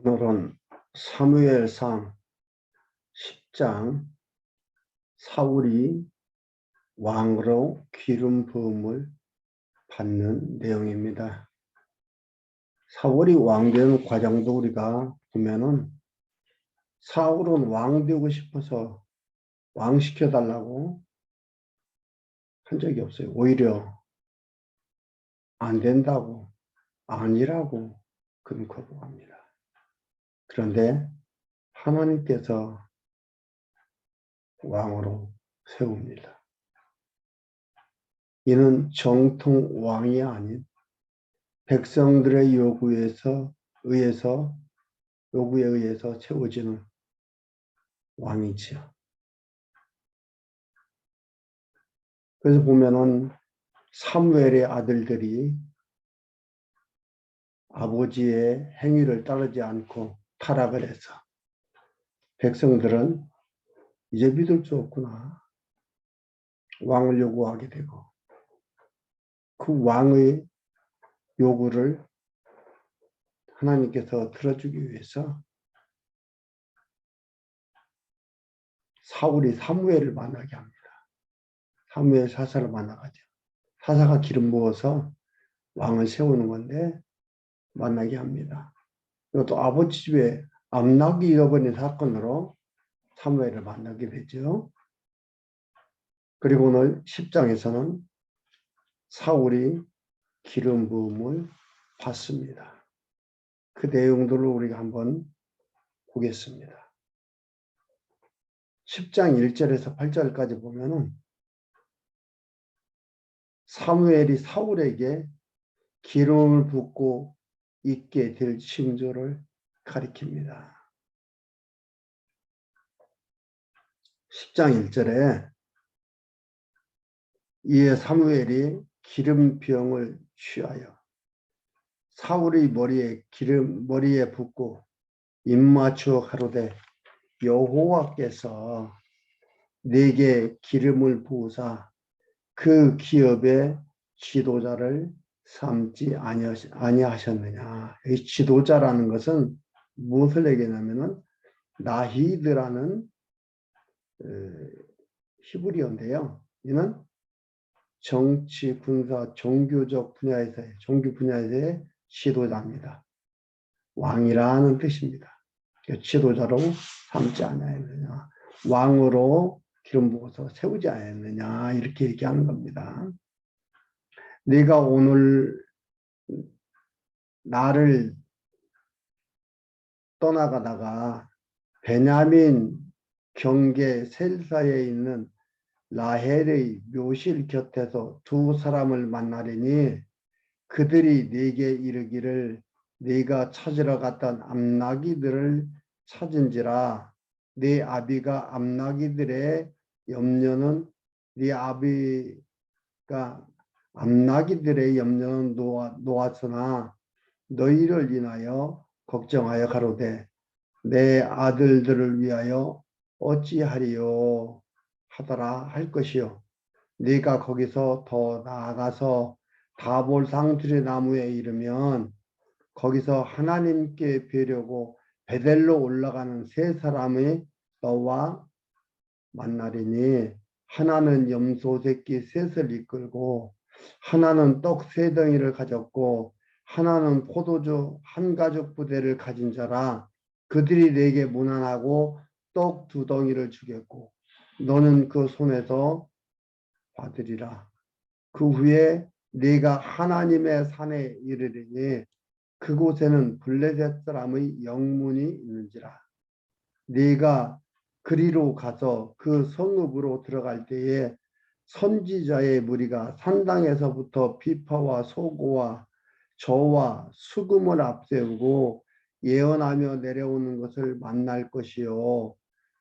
오늘은 사무엘상 10장 사울이 왕으로 기름 부음을 받는 내용입니다. 사울이 왕되는 과정도 우리가 보면은 사울은 왕 되고 싶어서 왕 시켜달라고 한 적이 없어요. 오히려 안 된다고, 아니라고 금거부합니다. 그런데 하나님께서 왕으로 세웁니다. 이는 정통 왕이 아닌 백성들의 요구에 의해서 채워지는 왕이지요. 그래서 보면은 사무엘의 아들들이 아버지의 행위를 따르지 않고 타락을 해서 백성들은 이제 믿을 수 없구나. 왕을 요구하게 되고 그 왕의 요구를 하나님께서 들어주기 위해서 사울이 사무엘을 만나게 합니다. 사무엘 사사를 만나가지고 사사가 기름 부어서 왕을 세우는 건데 만나게 합니다. 이것도 아버지 집에 암낙이 잃어버린 사건으로 사무엘을 만나게 되죠. 그리고 오늘 10장에서는 사울이 기름 부음을 받습니다. 그 내용들을 우리가 한번 보겠습니다. 10장 1절에서 8절까지 보면은 사무엘이 사울에게 기름을 붓고 있게 될 징조를 가리킵니다. 10장 1절에 이에 사무엘이 기름병을 취하여 사울의 머리에 붓고 입맞추어 가로되 여호와께서 내게 기름을 부으사 그 기업의 지도자를 삼지 아니하셨느냐. 이 지도자라는 것은 무엇을 얘기하냐면은 나히드라는 히브리어인데요. 이는 정치, 군사, 종교 분야에서의 지도자입니다. 왕이라는 뜻입니다. 지도자로 삼지 않았느냐. 왕으로 기름 부어서 세우지 않았느냐. 이렇게 얘기하는 겁니다. 네가 오늘 나를 떠나가다가 베냐민 경계 셀사에 있는 라헬의 묘실 곁에서 두 사람을 만나리니 그들이 네게 이르기를 네가 찾으러 갔던 암나기들을 찾은지라 네 아비가 암나기들의 염려는 네 아비가 암나기들의 염려는 놓았으나 너희를 인하여 걱정하여 가로되 내 아들들을 위하여 어찌하리요 하더라 할 것이요 네가 거기서 더 나아가서 다볼상 들의 나무에 이르면 거기서 하나님께 뵈려고 베델로 올라가는 세 사람이 너와 만나리니 하나는 염소 새끼 셋을 이끌고 하나는 떡 세 덩이를 가졌고 하나는 포도주 한 가죽 부대를 가진 자라 그들이 내게 문안하고 떡 두 덩이를 주겠고 너는 그 손에서 받으리라. 그 후에 네가 하나님의 산에 이르리니 그곳에는 블레셋 사람의 영문이 있는지라. 네가 그리로 가서 그 성읍으로 들어갈 때에 선지자의 무리가 산당에서부터 비파와 소고와 저와 수금을 앞세우고 예언하며 내려오는 것을 만날 것이요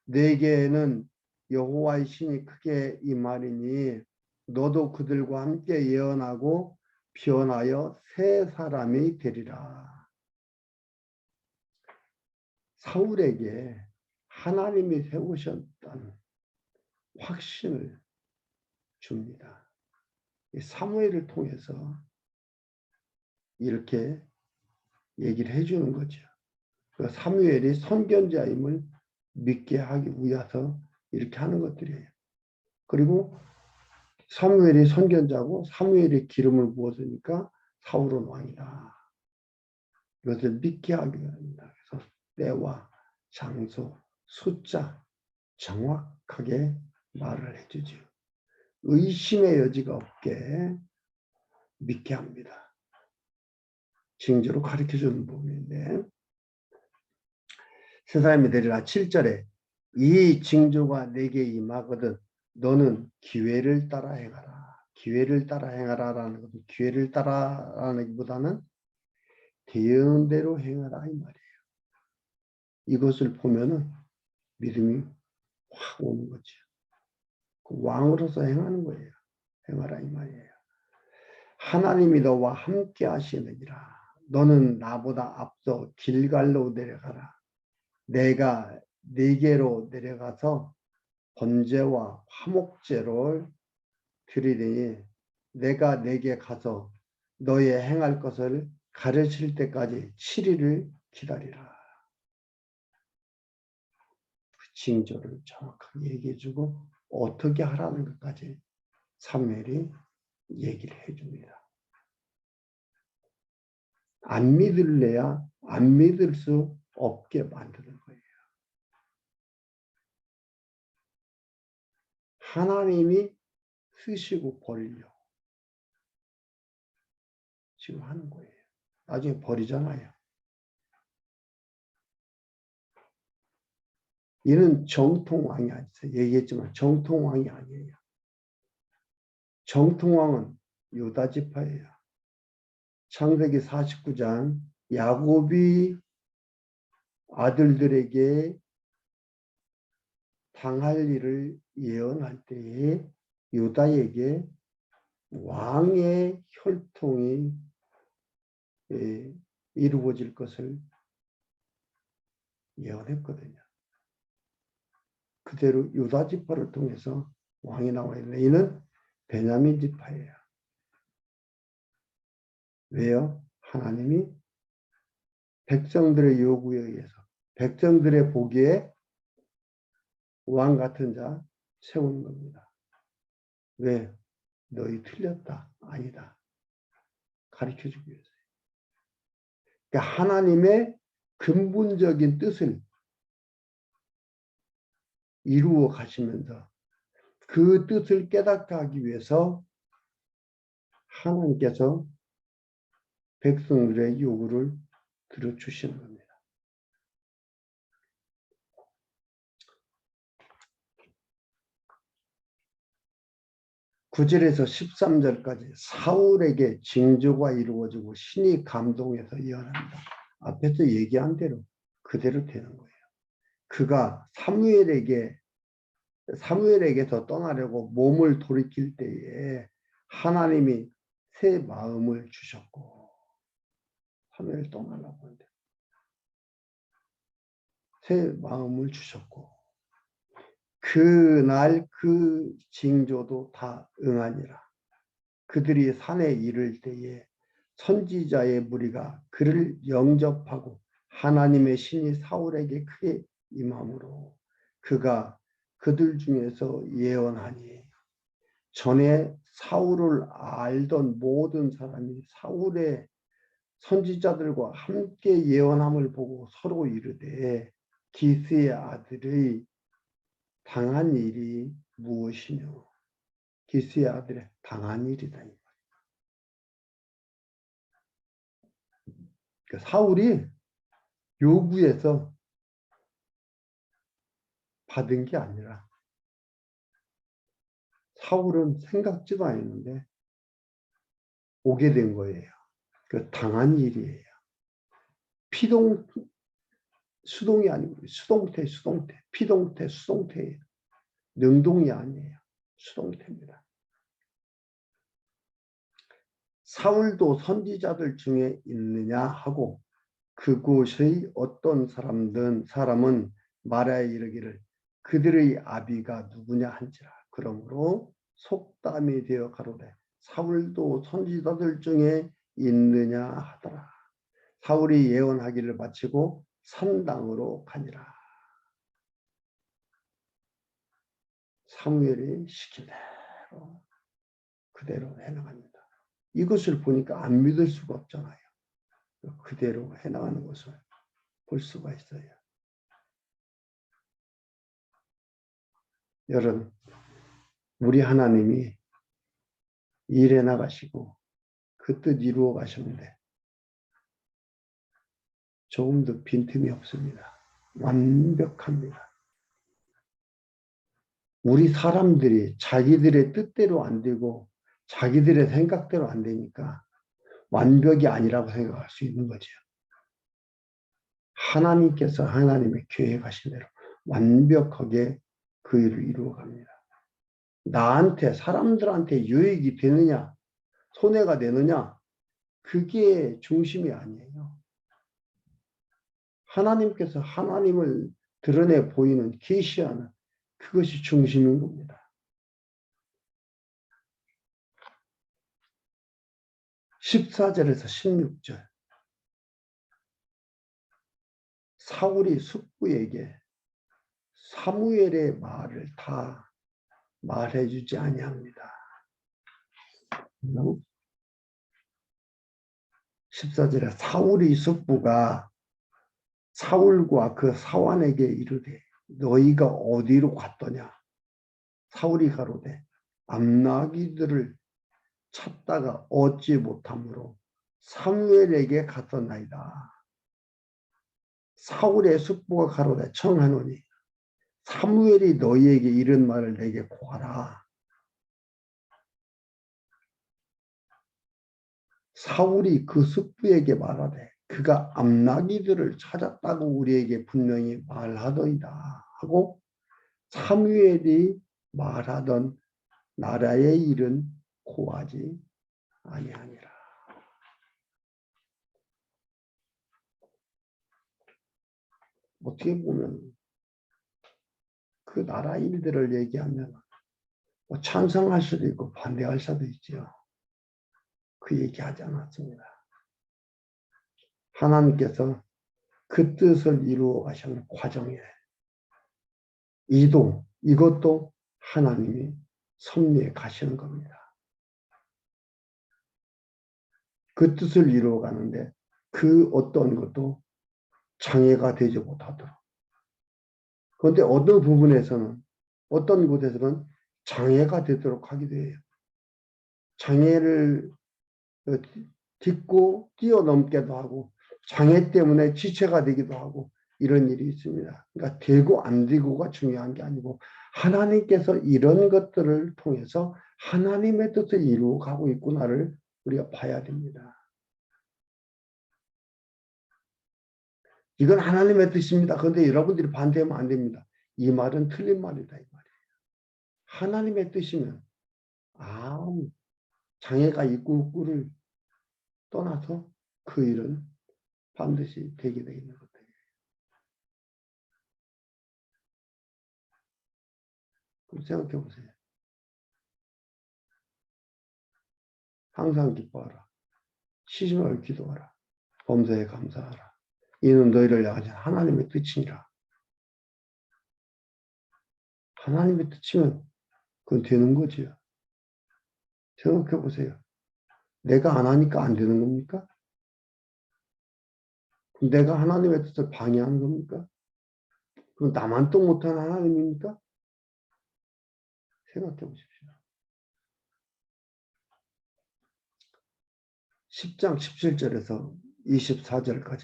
네게는 여호와의 신이 크게 임하리니 너도 그들과 함께 예언하고 변하여 새 사람이 되리라. 사울에게 하나님이 세우셨다는 확신을 줍니다. 사무엘을 통해서 이렇게 얘기를 해주는 거죠. 그 사무엘이 선견자임을 믿게 하기 위해서 이렇게 하는 것들이에요. 그리고 사무엘이 선견자고 사무엘이 기름을 부었으니까 사울은 왕이다. 이것을 믿게 하기 위함이다. 그래서 때와 장소, 숫자 정확하게 말을 해주죠. 의심의 여지가 없게 믿게 합니다. 징조로 가르쳐주는 부분인데 세 사람이 되리라 7절에 이 징조가 내게 임하거든 너는 기회를 따라 행하라. 기회를 따라 행하라라는 것은 기회를 따라라기보다는 대응대로 행하라 이 말이에요. 이것을 보면은 믿음이 확 오는 거죠. 그 왕으로서 행하는 거예요. 행하라 이 말이에요. 하나님이 너와 함께 하시느니라. 너는 나보다 앞서 길갈로 내려가라. 내가 네게로 내려가서 번제와 화목제를 드리리니 내가 네게 가서 너의 행할 것을 가르칠 때까지 7일을 기다리라. 그 징조를 정확하게 얘기해주고 어떻게 하라는 것까지 사무엘이 얘기를 해줍니다. 안 믿을래야 안 믿을 수 없게 만드는 거예요. 하나님이 쓰시고 버리려고 지금 하는 거예요. 나중에 버리잖아요. 얘는 정통왕이 아니에요. 얘기했지만 정통왕이 아니에요. 정통왕은 유다지파예요. 창세기 49장 야곱이 아들들에게 당할 일을 예언할 때에 유다에게 왕의 혈통이 이루어질 것을 예언했거든요. 그대로 유다 지파를 통해서 왕이 나와 있는데 이는 베냐민 지파예요. 왜요? 하나님이 백성들의 요구에 의해서 백성들의 보기에 왕 같은 자 세우는 겁니다. 왜? 너희 틀렸다. 아니다. 가르쳐주기 위해서. 그러니까 하나님의 근본적인 뜻을 이루어 가시면서 그 뜻을 깨닫게 하기 위해서 하나님께서 백성들의 요구를 들어주시는 겁니다. (9절에서) 13절까지 사울에게 징조가 이루어지고 신이 감동해서 예언합니다. 앞에서 얘기한 대로 그대로 되는 거예요. 그가 사무엘에게서 떠나려고 몸을 돌이킬 때에 하나님이 새 마음을 주셨고 사무엘 떠나려고 하는데 새 마음을 주셨고 그날 그 징조도 다 응하니라. 그들이 산에 이를 때에 선지자의 무리가 그를 영접하고 하나님의 신이 사울에게 크게 임함으로 그가 그들 중에서 예언하니 전에 사울을 알던 모든 사람이 사울의 선지자들과 함께 예언함을 보고 서로 이르되 기스의 아들의 당한 일이 무엇이뇨? 기스의 아들의 당한 일이다. 그러니까 사울이 요구해서 받은 게 아니라 사울은 생각지도 않았는데 오게 된 거예요. 그 당한 일이에요. 수동이 아니고 수동태. 피동태, 수동태예요. 능동이 아니에요. 수동태입니다. 사울도 선지자들 중에 있느냐 하고 그곳의 어떤 사람은 말하여 이르기를 그들의 아비가 누구냐 한지라. 그러므로 속담이 되어 가로되 사울도 선지자들 중에 있느냐 하더라. 사울이 예언하기를 마치고 산당으로 가니라. 사무엘이 시킨 대로 그대로 해나갑니다. 이것을 보니까 안 믿을 수가 없잖아요. 그대로 해나가는 것을 볼 수가 있어요. 여러분, 우리 하나님이 일해 나가시고 그 뜻 이루어 가셨는데 조금도 빈틈이 없습니다. 완벽합니다. 우리 사람들이 자기들의 뜻대로 안 되고 자기들의 생각대로 안 되니까 완벽이 아니라고 생각할 수 있는 거죠. 하나님께서 하나님의 계획하신 대로 완벽하게 그 일을 이루어 갑니다. 나한테, 사람들한테 유익이 되느냐, 손해가 되느냐, 그게 중심이 아니에요. 하나님께서 하나님을 드러내 보이는, 계시하는 그것이 중심인 겁니다. (14절에서 16절) 사울이 숙부에게 사무엘의 말을 다 말해주지 아니합니다. 14절에 사울이 숙부가 사울과 그 사환에게 이르되 너희가 어디로 갔더냐. 사울이 가로되 암나기들을 찾다가 얻지 못함으로 사무엘에게 갔었나이다. 사울의 숙부가 가로되 청하노니 사무엘이 너희에게 이른 말을 내게 고하라. 사울이 그 숙부에게 말하되 그가 암나기들을 찾았다고 우리에게 분명히 말하더이다 하고 사무엘이 말하던 나라의 일은 고하지 아니하니라. 어떻게 보면 그 나라 일들을 얘기하면 찬성할 수도 있고 반대할 수도 있죠. 그 얘기하지 않았습니다. 하나님께서 그 뜻을 이루어 가시는 과정에 이동, 이것도 하나님이 섭리해 가시는 겁니다. 그 뜻을 이루어 가는데 그 어떤 것도 장애가 되지 못하도록. 그런데 어떤 부분에서는, 어떤 곳에서는 장애가 되도록 하기도 해요. 장애를 딛고 뛰어넘기도 하고 장애 때문에 지체가 되기도 하고 이런 일이 있습니다. 그러니까 되고 안 되고가 중요한 게 아니고 하나님께서 이런 것들을 통해서 하나님의 뜻을 이루어 가고 있구나를 우리가 봐야 됩니다. 이건 하나님의 뜻입니다. 그런데 여러분들이 반대하면 안 됩니다. 이 말은 틀린 말이다 이 말이에요. 하나님의 뜻이면 장애가 있고 없고를 떠나서 그 일은 반드시 되게 되어 있는 것들이에요. 그럼 생각해 보세요. 항상 기뻐하라. 쉬지 말고 기도하라. 범사에 감사하라. 이는 너희를 향하신 하나님의 뜻이니라. 하나님의 뜻이면 그건 되는 거지요. 생각해 보세요. 내가 안 하니까 안 되는 겁니까? 그럼 내가 하나님의 뜻을 방해하는 겁니까? 그럼 나만 또 못하는 하나님입니까? 생각해 보십시오. 10장 17절에서 24절까지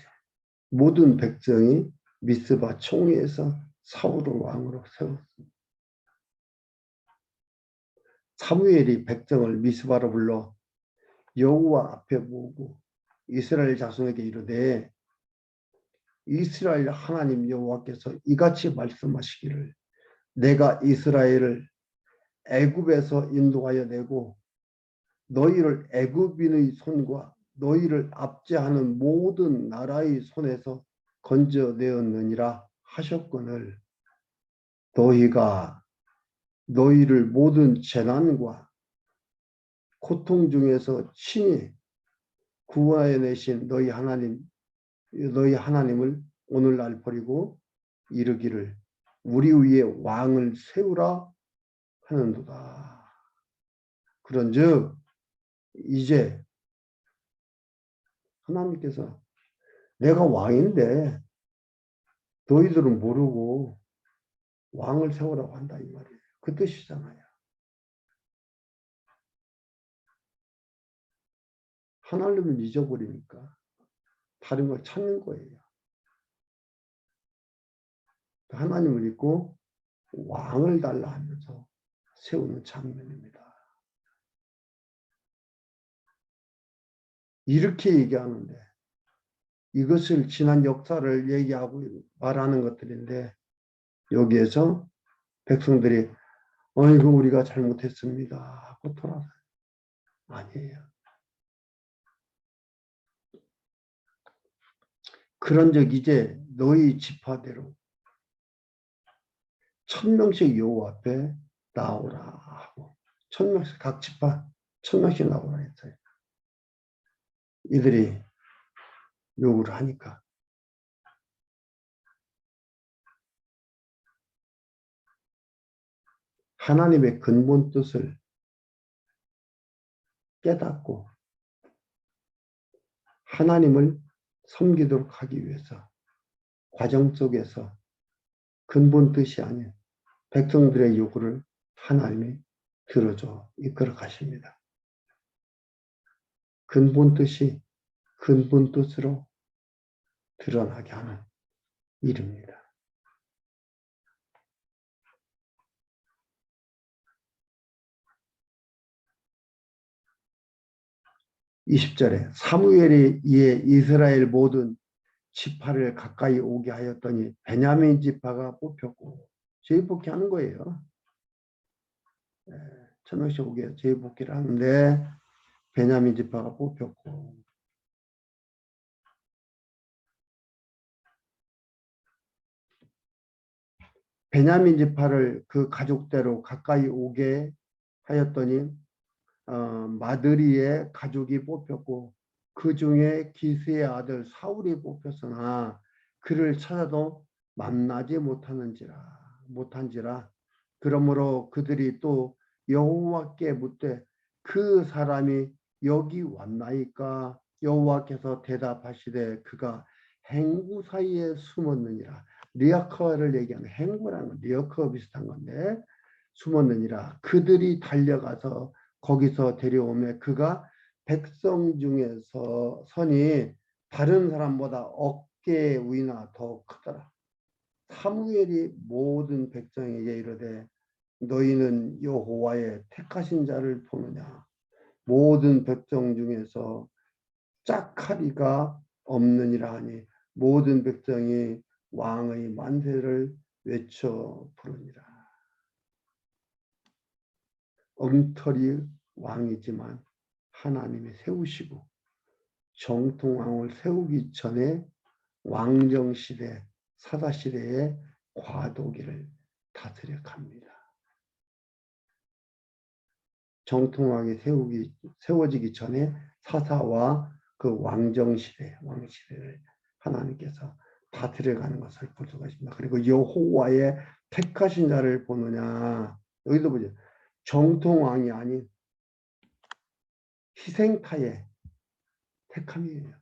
모든 백성이 미스바 총회에서 사울을 왕으로 세웠습니다. 사무엘이 백성을 미스바로 불러 여호와 앞에 모으고 이스라엘 자손에게 이르되 이스라엘 하나님 여호와께서 이같이 말씀하시기를 내가 이스라엘을 애굽에서 인도하여 내고 너희를 애굽인의 손과 너희를 압제하는 모든 나라의 손에서 건져내었느니라 하셨거늘 너희가 너희를 모든 재난과 고통 중에서 친히 구원해 내신 너희 하나님을 오늘날 버리고 이르기를 우리 위에 왕을 세우라 하는도다. 그런즉 이제 하나님께서 내가 왕인데 너희들은 모르고 왕을 세우라고 한다 이 말이에요. 그 뜻이잖아요. 하나님을 잊어버리니까 다른 걸 찾는 거예요. 하나님을 잊고 왕을 달라 하면서 세우는 장면입니다. 이렇게 얘기하는데 이것을 지난 역사를 얘기하고 말하는 것들인데 여기에서 백성들이 어이구 우리가 잘못했습니다 하고 돌아서요. 아니에요. 그런즉 이제 너희 지파대로 1000명씩 여호와 앞에 나오라 하고 1000명씩 각 지파 1000명씩 나오라 했어요. 이들이 요구를 하니까 하나님의 근본 뜻을 깨닫고 하나님을 섬기도록 하기 위해서 과정 속에서 근본 뜻이 아닌 백성들의 요구를 하나님이 들어줘 이끌어 가십니다. 근본 뜻이 근본 뜻으로 드러나게 하는 일입니다. 20절에 사무엘이 이에 이스라엘 모든 지파를 가까이 오게 하였더니 베냐민 지파가 뽑혔고 제의복귀하는 거예요. 천명씩 오게 제의복귀를 하는데 베냐민 지파가 뽑혔고 베냐민 지파를 그 가족대로 가까이 오게 하였더니 마드리의 가족이 뽑혔고 그 중에 기스의 아들 사울이 뽑혔으나 그를 찾아도 만나지 못한지라 그러므로 그들이 또 여호와께 묻되 그 사람이 여기 왔나이까 여호와께서 대답하시되 그가 행구 사이에 숨었느니라. 리어커를 얘기하는 행구라는 건 리어커 비슷한 건데 숨었느니라. 그들이 달려가서 거기서 데려오매 그가 백성 중에서 선이 다른 사람보다 어깨 위나 더 크더라. 사무엘이 모든 백성에게 이르되 너희는 여호와의 택하신 자를 보느냐. 모든 백성 중에서 짝하리가 없느니라 하니 모든 백성이 왕의 만세를 외쳐 부르니라. 엉터리 왕이지만 하나님이 세우시고 정통왕을 세우기 전에 왕정시대 사사시대의 과도기를 다스려 갑니다. 정통왕이 세워지기 전에 사사와 그 왕시대를 하나님께서 다스려가는 것을 볼 수가 있습니다. 그리고 여호와의 택하신 자를 보느냐. 여기도 보죠. 정통왕이 아닌 희생타의 택함이에요.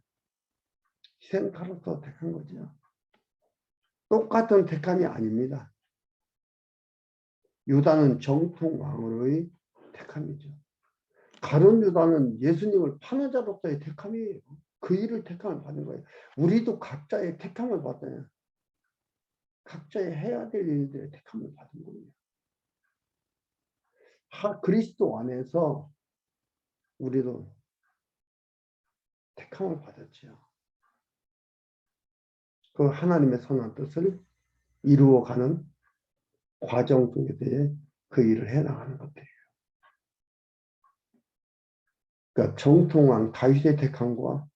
희생타로서 택한 거죠. 똑같은 택함이 아닙니다. 유다는 정통왕으로의 택함이죠. 가룟 유다는 예수님을 파는 자로서의 택함이에요. 그 일을 택함을 받은 거예요. 우리도 각자의 택함을 받아요. 각자의 해야 될 일들의 택함을 받은 거예요. 그리스도 안에서 우리도 택함을 받았죠. 그 하나님의 선한 뜻을 이루어가는 과정 속에 그 일을 해나가는 것들이에요. 그러니까 정통왕 다윗의 택함과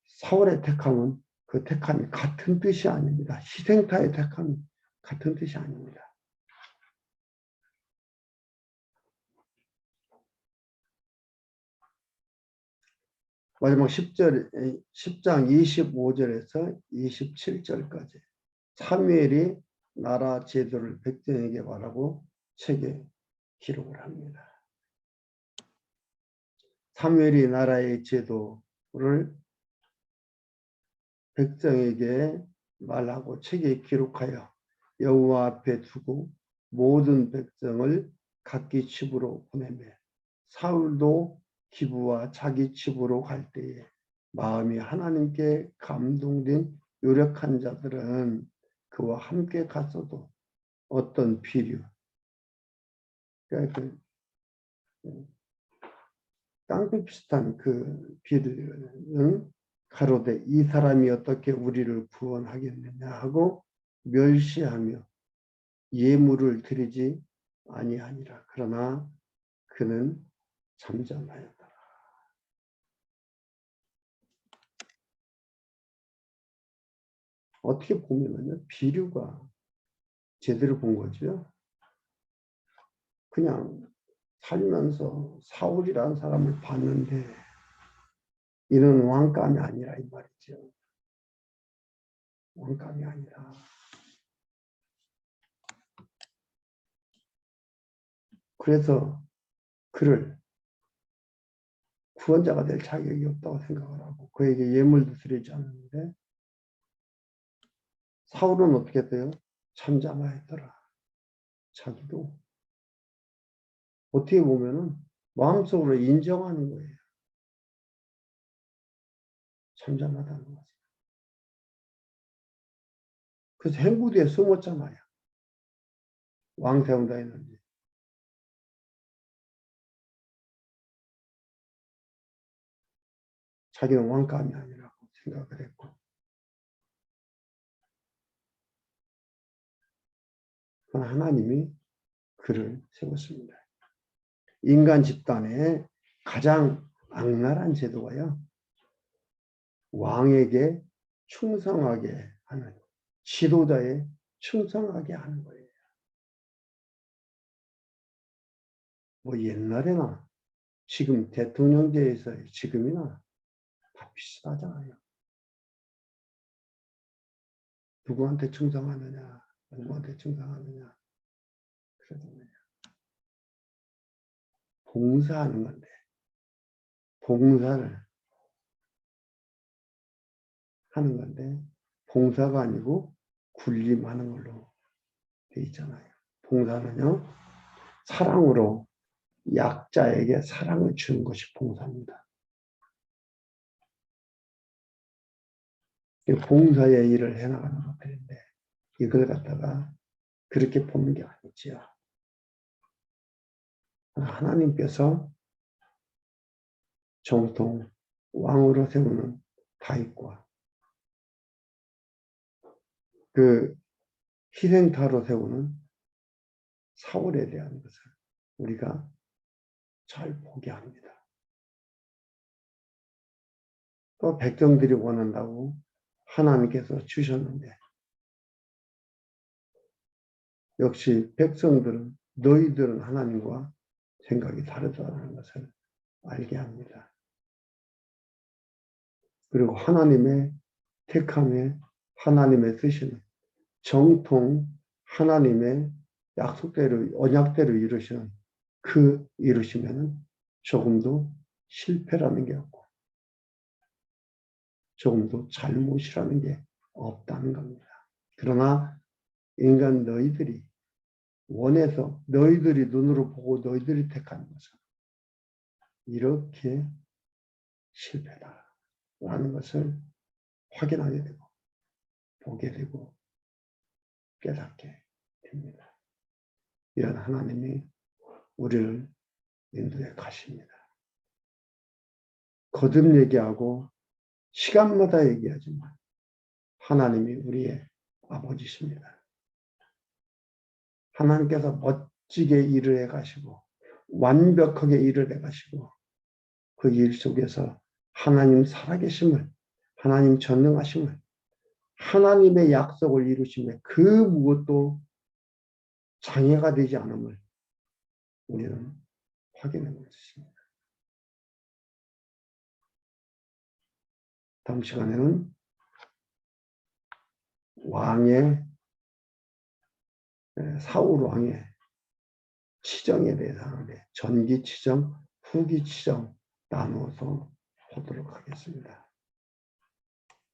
사울의 택함은 그 택함이 같은 뜻이 아닙니다. 희생타의 택함이 같은 뜻이 아닙니다. 마지막 10장 25절에서 27절까지 사무엘이 나라 제도를 백성에게 말하고 책에 기록을 합니다. 사무엘이 나라의 제도를 백성에게 말하고 책에 기록하여 여호와 앞에 두고 모든 백성을 각기 집으로 보내며 사울도 기브와 자기 집으로 갈 때에 마음이 하나님께 감동된 요력한 자들은 그와 함께 갔어도 어떤 비류, 그러니까 깡패 비슷한 그 비류는 가로되 이 사람이 어떻게 우리를 구원하겠느냐 하고 멸시하며 예물을 드리지 아니하니라. 그러나 그는 잠잠하였더라. 어떻게 보면은 비류가 제대로 본 거죠. 그냥 살면서 사울이라는 사람을 봤는데 이런 왕감이 아니라 이 말이죠. 왕감이 아니라. 그래서 그를 구원자가 될 자격이 없다고 생각을 하고 그에게 예물도 드리지 않는데 사울은 어떻게 돼요? 잠잠하였더라. 자기도 어떻게 보면은 마음속으로 인정하는 거예요. 잠잠하다는 거죠. 그래서 행구대에 숨었잖아요. 왕 세운다 했는데. 자기는 왕감이 아니라고 생각을 했고. 하나님이 그를 세웠습니다. 인간 집단의 가장 악랄한 제도가요. 왕에게 충성하게 하는, 지도자에 충성하게 하는 거예요. 뭐 옛날에나 지금 대통령제에서 지금이나 다 비슷하잖아요. 누구한테 충성하느냐, 누구한테 충성하느냐. 그래서 봉사하는 건데, 봉사를 하는 건데, 봉사가 아니고 군림하는 걸로 돼 있잖아요. 봉사는요, 사랑으로 약자에게 사랑을 주는 것이 봉사입니다. 봉사의 일을 해나가는 것들인데, 이걸 갖다가 그렇게 보는 게 아니지요. 하나님께서 정통 왕으로 세우는 다윗과 그 희생타로 세우는 사울에 대한 것을 우리가 잘 보게 합니다. 또 백성들이 원한다고 하나님께서 주셨는데 역시 백성들은 너희들은 하나님과 생각이 다르다는 것을 알게 합니다. 그리고 하나님의 택함에 하나님의 쓰시는 정통 하나님의 약속대로 언약대로 이루시는 그 이루시면은 조금도 실패라는 게 없고 조금도 잘못이라는 게 없다는 겁니다. 그러나 인간 너희들이 원해서 너희들이 눈으로 보고 너희들이 택하는 것은 이렇게 실패다라는 것을 확인하게 되고 보게 되고 깨닫게 됩니다. 이런 하나님이 우리를 인도해 가십니다. 거듭 얘기하고 시간마다 얘기하지만 하나님이 우리의 아버지십니다. 하나님께서 멋지게 일을 해가시고 완벽하게 일을 해가시고 그 일 속에서 하나님 살아계심을 하나님 전능하심을 하나님의 약속을 이루심에 그 무엇도 장애가 되지 않음을 우리는 확인하고 있습니다. 다음 시간에는 왕의 사울 왕의 치정에 대해서 하는데 전기 치정, 후기 치정 나누어서 보도록 하겠습니다.